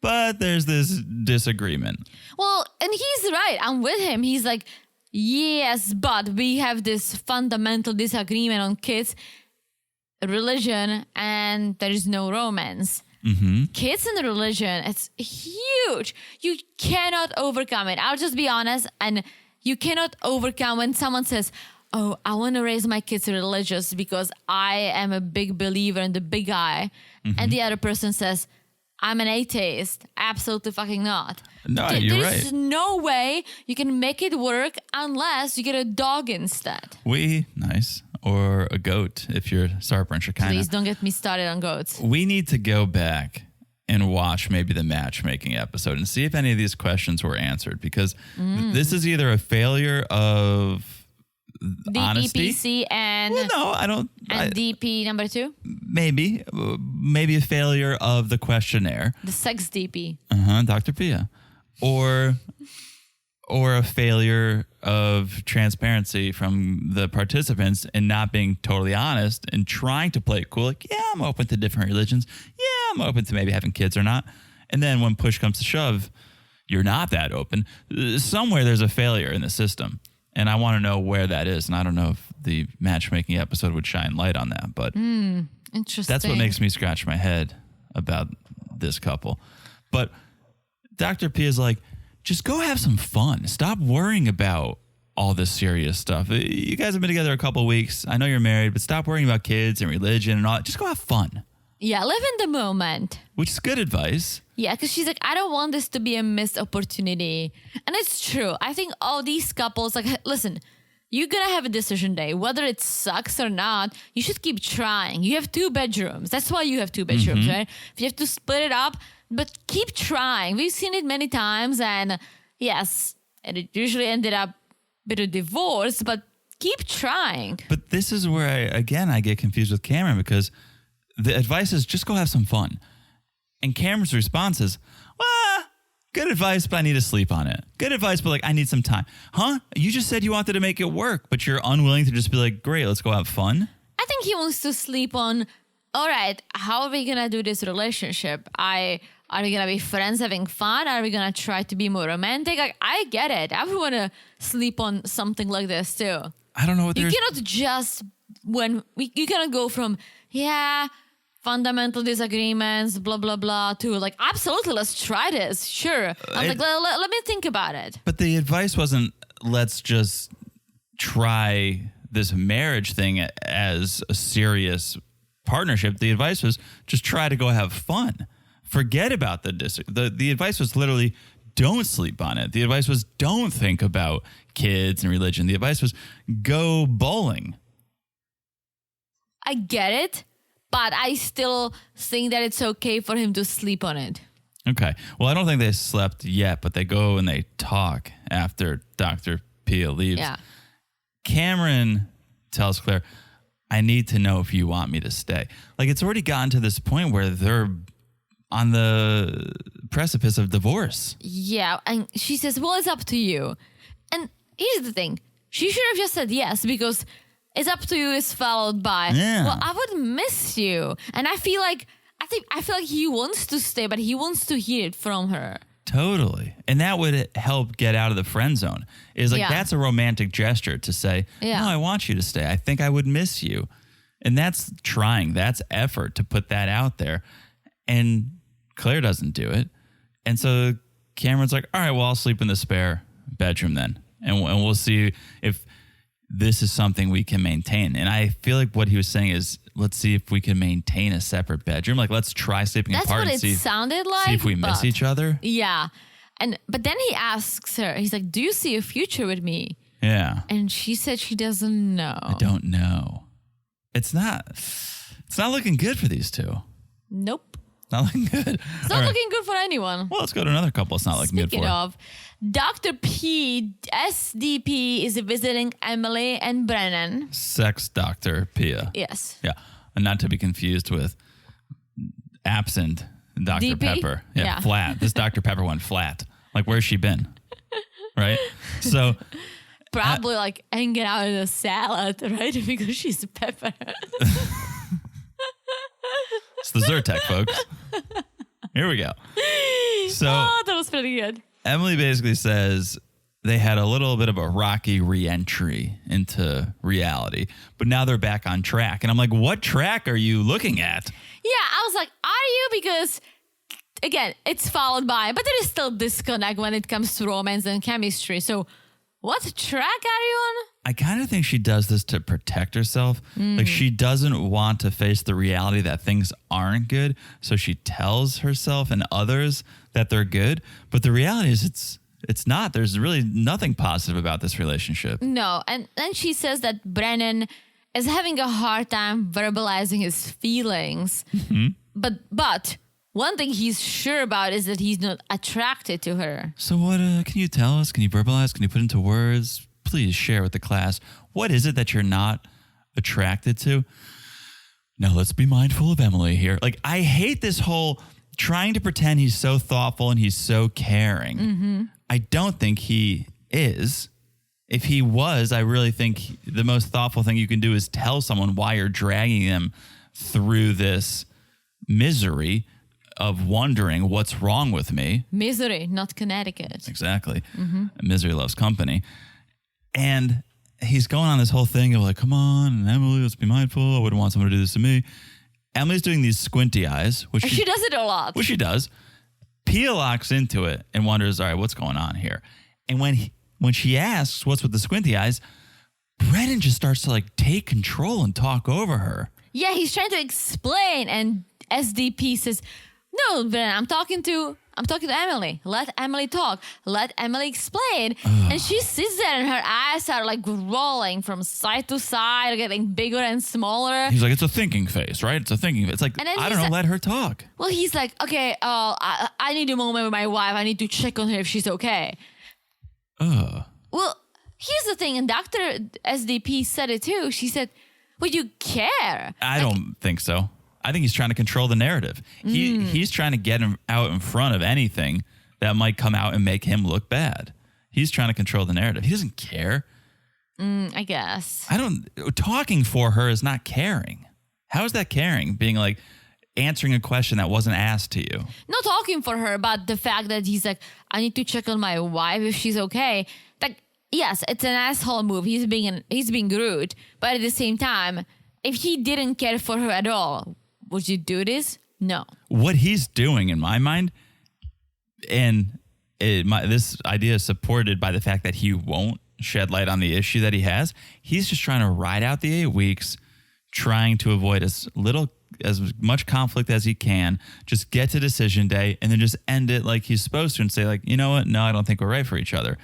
but there's this disagreement. Well, and he's right. I'm with him. He's like, yes, but we have this fundamental disagreement on kids, religion, and there is no romance. Mm-hmm. Kids and religion, it's huge. You cannot overcome it. I'll just be honest. And you cannot overcome when someone says, oh, I want to raise my kids religious because I am a big believer in the big I. Mm-hmm. And the other person says, I'm an atheist. Absolutely fucking not. No, you're right. There's no way you can make it work unless you get a dog instead. Nice. Or a goat if you're Sarper Shekinah. Please don't get me started on goats. We need to go back and watch maybe the matchmaking episode and see if any of these questions were answered, because this is either a failure of the honesty. EPC and well, no, I don't. And DP number 2? Maybe a failure of the questionnaire. The sex DP. Dr. Pia. Or a failure of transparency from the participants and not being totally honest and trying to play it cool. Like, yeah, I'm open to different religions. Yeah, I'm open to maybe having kids or not. And then when push comes to shove, you're not that open. Somewhere there's a failure in the system. And I want to know where that is. And I don't know if the matchmaking episode would shine light on that. But interesting. That's what makes me scratch my head about this couple. But Dr. P is like, just go have some fun. Stop worrying about all this serious stuff. You guys have been together a couple of weeks. I know you're married, but stop worrying about kids and religion and all that. Just go have fun. Yeah, live in the moment. Which is good advice. Yeah, because she's like, I don't want this to be a missed opportunity. And it's true. I think all these couples, like, listen, you're going to have a decision day. Whether it sucks or not, you should keep trying. You have 2 bedrooms. That's why you have 2 bedrooms, right? If you have to split it up, but keep trying. We've seen it many times. And yes, and it usually ended up with a divorce, but keep trying. But this is where, I get confused with Cameron, because the advice is just go have some fun. And Cameron's response is, well, good advice, but I need to sleep on it. Good advice, but like, I need some time. Huh? You just said you wanted to make it work, but you're unwilling to just be like, great, let's go have fun. I think he wants to sleep on, all right, how are we going to do this relationship? Are we going to be friends having fun? Are we going to try to be more romantic? Like, I get it. I would want to sleep on something like this too. I don't know what you cannot just, you cannot go from, fundamental disagreements, blah, blah, blah, to like, absolutely, let's try this. Sure. I'm like, let me think about it. But the advice wasn't, let's just try this marriage thing as a serious partnership. The advice was just try to go have fun. Forget about the advice was literally don't sleep on it. The advice was don't think about kids and religion. The advice was go bowling. I get it, but I still think that it's okay for him to sleep on it. Okay. Well, I don't think they slept yet, but they go and they talk after Dr. Pia leaves. Yeah. Cameron tells Claire, I need to know if you want me to stay. Like, it's already gotten to this point where they're on the precipice of divorce. Yeah, and she says, well, it's up to you. And here's the thing. She should have just said yes, because it's up to you is followed by, well, I would miss you. And I feel like he wants to stay, but he wants to hear it from her. Totally. And that would help get out of the friend zone. Is like, Yeah. that's a romantic gesture to say, Yeah. no, I want you to stay. I think I would miss you. And that's trying. That's effort to put that out there. And Claire doesn't do it. And so Cameron's like, all right, well, I'll sleep in the spare bedroom then. And we'll see if this is something we can maintain. And I feel like what he was saying is, let's see if we can maintain a separate bedroom. Like, let's try sleeping That's apart what and it sounded like. see if we miss but- each other. Yeah. But then he asks her, he's like, do you see a future with me? Yeah. And she said she doesn't know. I don't know. It's not looking good for these two. Nope. Not looking good. It's not looking good for anyone. Well, let's go to another couple. It's not looking good Speaking for. of, Dr. P, SDP, is visiting Emily and Brennan. Sex Dr. Pia. Yes. Yeah. And not to be confused with absent Dr. DP? Pepper. Yeah, Yeah. flat. This Dr. Pepper went flat. Like, where's she been? Right? So, Probably like hanging out in a salad, right? Because she's a pepper. it's the Zyrtec, folks. Here we go. So, Oh, that was pretty good. Emily basically says they had a little bit of a rocky re-entry into reality, but now they're back on track. And I'm like, what track are you looking at? Yeah, I was like, are you? Because, again, it's followed by, but there is still disconnect when it comes to romance and chemistry. So, what track are you on? I kind of think she does this to protect herself. Like, she doesn't want to face the reality that things aren't good. So she tells herself and others that they're good. But the reality is it's not. There's really nothing positive about this relationship. No, and then she says that Brennan is having a hard time verbalizing his feelings. But one thing he's sure about is that he's not attracted to her. So what can you tell us? Can you verbalize? Can you put into words? Please share with the class. What is it that you're not attracted to? Now let's be mindful of Emily here. Like, I hate this whole trying to pretend he's so thoughtful and he's so caring. I don't think he is. If he was, I really think the most thoughtful thing you can do is tell someone why you're dragging them through this misery of wondering what's wrong with me. Misery, not Connecticut. Exactly. Misery loves company. And he's going on this whole thing of like, come on, Emily, let's be mindful. I wouldn't want someone to do this to me. Emily's doing these squinty eyes, which She does it a lot. which she does. Pia locks into it and wonders, all right, what's going on here? And when she asks what's with the squinty eyes, Brennan just starts to like take control and talk over her. Yeah, he's trying to explain, and SDP says, "No, Brennan, I'm talking to Emily. Let Emily talk. Let Emily explain." And she sits there, and her eyes are like rolling from side to side, getting bigger and smaller. He's like, it's a thinking face, right? It's a thinking face. It's like, And then I he's don't know, like- let her talk. Well, he's like, "Okay, I need a moment with my wife. I need to check on her if she's okay." Well, here's the thing, and Dr. SDP said it too. She said, "Well, you care." I don't think so. I think he's trying to control the narrative. He's trying to get him out in front of anything that might come out and make him look bad. He's trying to control the narrative. He doesn't care. I guess. Talking for her is not caring. How is that caring? Being like answering a question that wasn't asked to you. Not talking for her, but the fact that he's like, "I need to check on my wife if she's okay." Like, yes, it's an asshole move. He's being rude, but at the same time, if he didn't care for her at all, would you do this? No. What he's doing, in my mind, and this idea is supported by the fact that he won't shed light on the issue that he has. He's just trying to ride out the 8 weeks, trying to avoid as much conflict as he can, just get to decision day, and then just end it like he's supposed to and say, like, you know what? No, I don't think we're right for each other.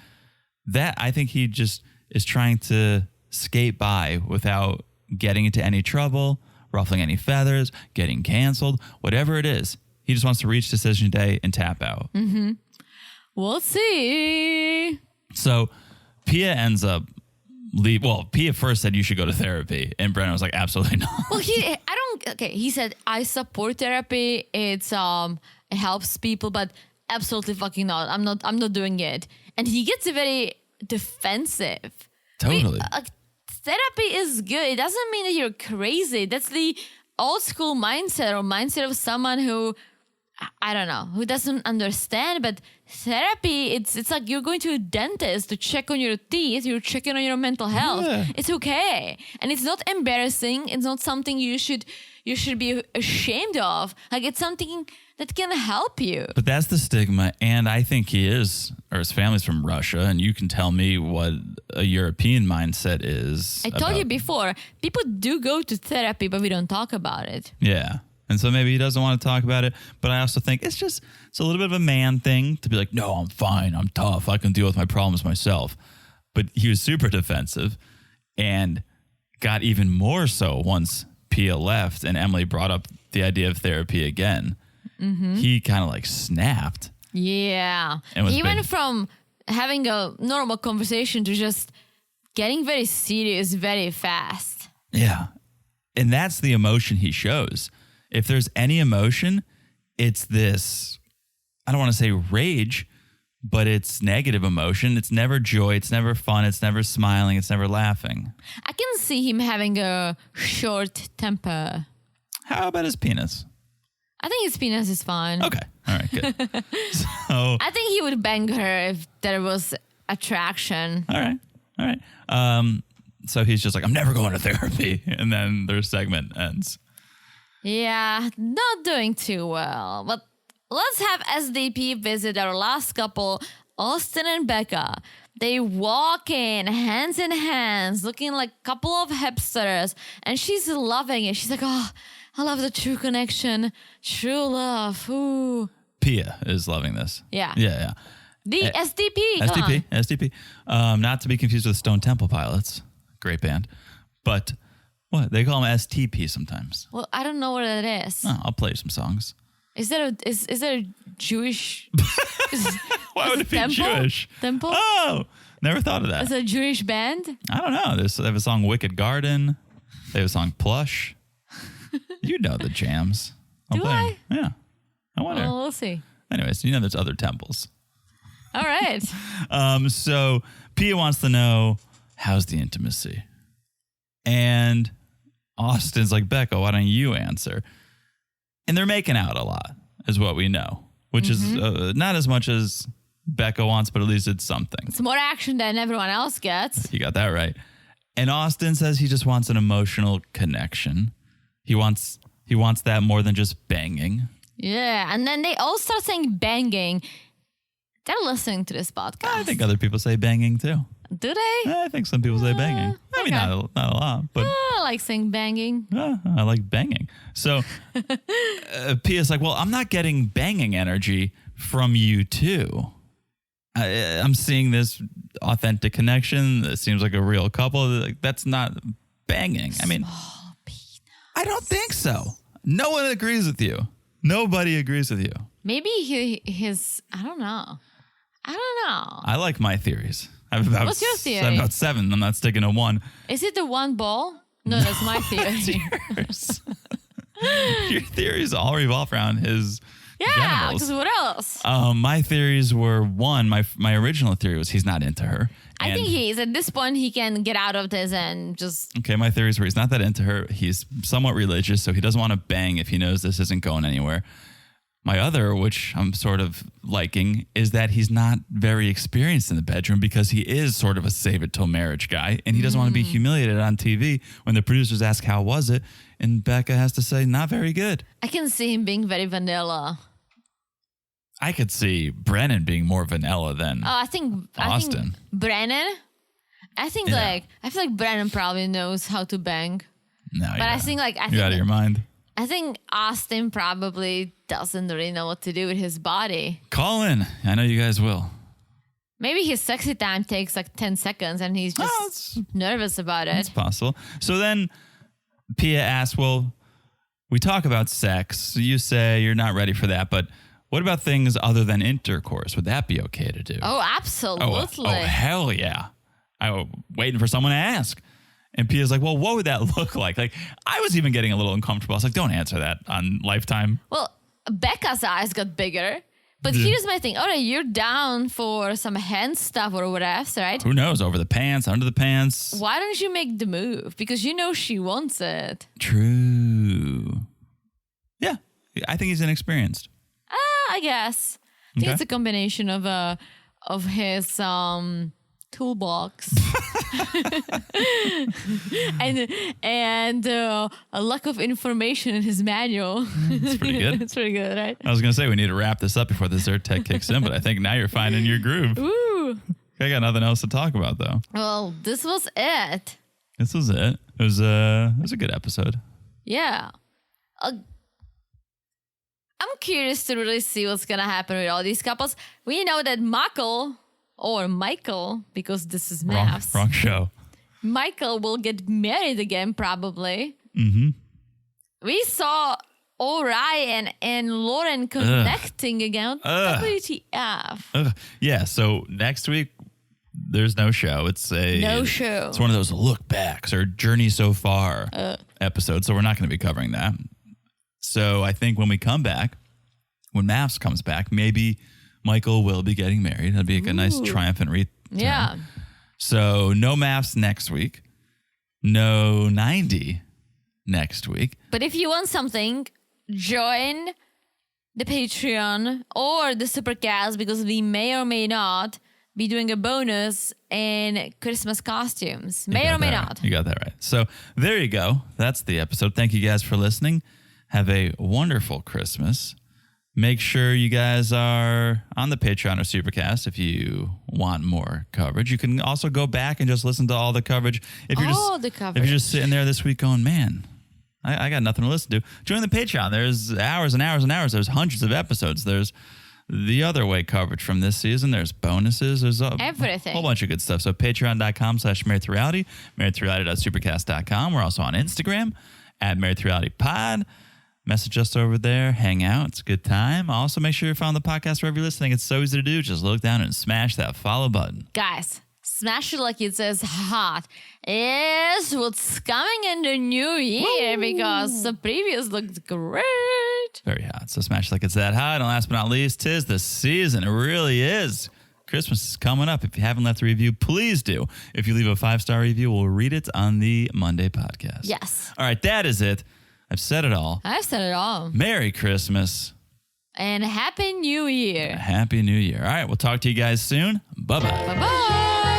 That, I think he just is trying to skate by without getting into any trouble, ruffling any feathers, getting canceled, whatever it is. He just wants to reach decision day and tap out. We'll see. So Pia ends up Pia first said you should go to therapy, and Brennan was like, absolutely not. Well, he said, "I support therapy. It helps people, but absolutely fucking not. I'm not doing it." And he gets very defensive. Totally. Therapy is good. It doesn't mean that you're crazy. That's the old school mindset or mindset of someone who, I don't know, who doesn't understand. But therapy, it's like you're going to a dentist to check on your teeth. You're checking on your mental health. Yeah. It's okay, and it's not embarrassing. It's not something you should be ashamed of. Like, it's something that can help you. But that's the stigma, and I think he is, or his family's from Russia, and you can tell me what a European mindset is. I told you before, people do go to therapy, but we don't talk about it. Yeah. And so maybe he doesn't want to talk about it, but I also think it's a little bit of a man thing to be like, no, I'm fine, I'm tough, I can deal with my problems myself. But he was super defensive and got even more so once Pia left and Emily brought up the idea of therapy again. Mm-hmm. He kind of like snapped. Yeah. He went from having a normal conversation to just getting very serious very fast. Yeah. And that's the emotion he shows. If there's any emotion, it's this, I don't want to say rage, but it's negative emotion. It's never joy. It's never fun. It's never smiling. It's never laughing. I can see him having a short temper. How about his penis? I think his penis is fine. Okay. All right, good. So, I think he would bang her if there was attraction. all right. So he's just like, I'm never going to therapy. And then their segment ends. Yeah, not doing too well. But let's have SDP visit our last couple, Austin and Becca. They walk in hands, looking like a couple of hipsters. And she's loving it. She's like, oh, I love the true connection. True love. Ooh. Pia is loving this. Yeah. Yeah. The SDP. Come on. SDP. Not to be confused with Stone Temple Pilots. Great band. But what? They call them STP sometimes. Well, I don't know what it is. Oh, I'll play you some songs. Is there a Jewish? Why would it be temple? Jewish? Temple? Oh, never thought of that. Is it a Jewish band? I don't know. They have a song Wicked Garden. They have a song Plush. You know the jams. Do I? Yeah. I wonder. Well, we'll see. Anyways, there's other temples. All right. So Pia wants to know, how's the intimacy? And Austin's like, Becca, why don't you answer? And they're making out a lot, is what we know, which is not as much as Becca wants, but at least it's something. It's more action than everyone else gets. You got that right. And Austin says he just wants an emotional connection. He wants that more than just banging. Yeah, and then they all start saying banging. They're listening to this podcast. I think other people say banging too. Do they? I think some people say banging. I mean, okay. not a lot, but I like saying banging. I like banging. So Pia's like, well, I'm not getting banging energy from you too. I'm seeing this authentic connection. It seems like a real couple. Like, that's not banging. I mean, I don't think so. No one agrees with you. Nobody agrees with you. Maybe his, I don't know. I like my theories. What's your theory? I'm about 7. I'm not sticking to 1. Is it the one ball? No, that's my theory. Yours. Your theories all revolve around his yeah, genitals. because what else? My theories were, 1, my original theory was he's not into her. I think he is. At this point, he can get out of this and just... Okay, my theories were he's not that into her. He's somewhat religious, so he doesn't want to bang if he knows this isn't going anywhere. My other, which I'm sort of liking, is that he's not very experienced in the bedroom because he is sort of a save it till marriage guy, and he doesn't want to be humiliated on TV when the producers ask how was it, and Becca has to say not very good. I can see him being very vanilla. I could see Brennan being more vanilla than Austin. I think Brennan. I feel like Brennan probably knows how to bang. No, but I think you're out of your mind. I think Austin probably doesn't really know what to do with his body. Call in. I know you guys will. Maybe his sexy time takes like 10 seconds and he's just nervous about it. It's possible. So then Pia asks, well, we talk about sex. You say you're not ready for that, but what about things other than intercourse? Would that be okay to do? Oh, absolutely. Oh, hell yeah. I was waiting for someone to ask. And Pia's like, well, what would that look like? Like, I was even getting a little uncomfortable. I was like, don't answer that on Lifetime. Well, Becca's eyes got bigger But here's my thing. All right, you're down for some hand stuff or whatever, right? Who knows? Over the pants, under the pants. Why don't you make the move? Because you know she wants it. True. Yeah, I think he's inexperienced. I guess. I think it's a combination of his toolbox and a lack of information in his manual. It's pretty good. It's pretty good, right? I was going to say we need to wrap this up before the Zert Tech kicks in, but I think now you're finding your groove. Ooh. I got nothing else to talk about, though. Well, this was it. This was it. It was a good episode. Yeah. I'm curious to really see what's going to happen with all these couples. We know that Michael, because this is MAFS. Wrong show. Michael will get married again, probably. Mm-hmm. We saw Orion and Lauren connecting again. WTF. Yeah, so next week, there's no show. It's No show. It's one of those look backs or journey so far episodes, so we're not going to be covering that. So I think when we come back, when MAFS comes back, maybe Michael will be getting married. That'd be like a nice triumphant return. Yeah. So no MAFS next week. No 90 next week. But if you want something, join the Patreon or the Supercast, because we may or may not be doing a bonus in Christmas costumes. May or may not. You got that right. So there you go. That's the episode. Thank you guys for listening. Have a wonderful Christmas. Make sure you guys are on the Patreon or Supercast if you want more coverage. You can also go back and just listen to all the coverage. If you're if you're just sitting there this week going, man, I got nothing to listen to, join the Patreon. There's hours and hours and hours. There's hundreds of episodes. There's the other way coverage from this season. There's bonuses. There's everything. A whole bunch of good stuff. So patreon.com/marriedtoreality, marriedtoreality.supercast.com. We're also on Instagram @marriedtorealitypod. Message us over there. Hang out. It's a good time. Also, make sure you found the podcast wherever you're listening. It's so easy to do. Just look down and smash that follow button. Guys, smash it like it says hot. Is what's coming in the new year. Woo! Because the previous looked great. Very hot. So smash it like it's that hot. And last but not least, 'tis the season. It really is. Christmas is coming up. If you haven't left a review, please do. If you leave a 5-star review, we'll read it on the Monday podcast. Yes. All right, that is it. I've said it all. I've said it all. Merry Christmas. And Happy New Year. Happy New Year. All right, we'll talk to you guys soon. Bye-bye. Bye-bye.